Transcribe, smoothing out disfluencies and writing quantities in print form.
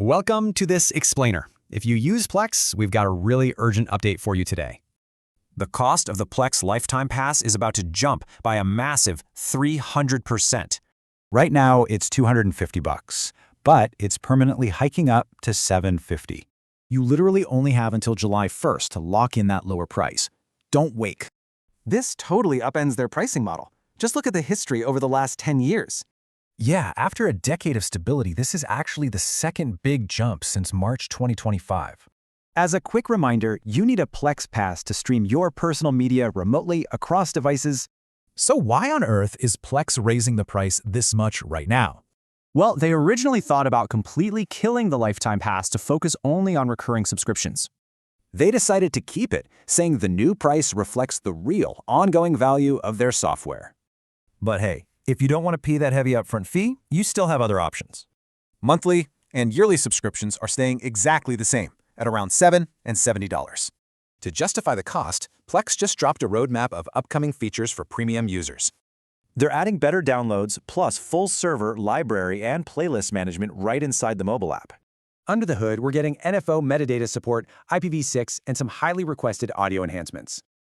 Welcome to this explainer. If you use Plex, we've got a really urgent update for you today. The cost of the Plex Lifetime Pass is about to jump by a massive 300%. Right now, it's $250, but it's permanently hiking up to $750. You literally only have until July 1st to lock in that lower price. Don't wait. This totally upends their pricing model. Just look at the history over the last 10 years. Yeah, after a decade of stability, this is actually the second big jump since March 2025. As a quick reminder, you need a Plex Pass to stream your personal media remotely across devices. So why on earth is Plex raising the price this much right now? Well, they originally thought about completely killing the Lifetime Pass to focus only on recurring subscriptions. They decided to keep it, saying the new price reflects the real, ongoing value of their software. But hey, if you don't want to pay that heavy upfront fee, you still have other options. Monthly and yearly subscriptions are staying exactly the same, at around $7 and $70. To justify the cost, Plex just dropped a roadmap of upcoming features for premium users. They're adding better downloads, plus full server, library, and playlist management right inside the mobile app. Under the hood, we're getting NFO metadata support, IPv6, and some highly requested audio enhancements.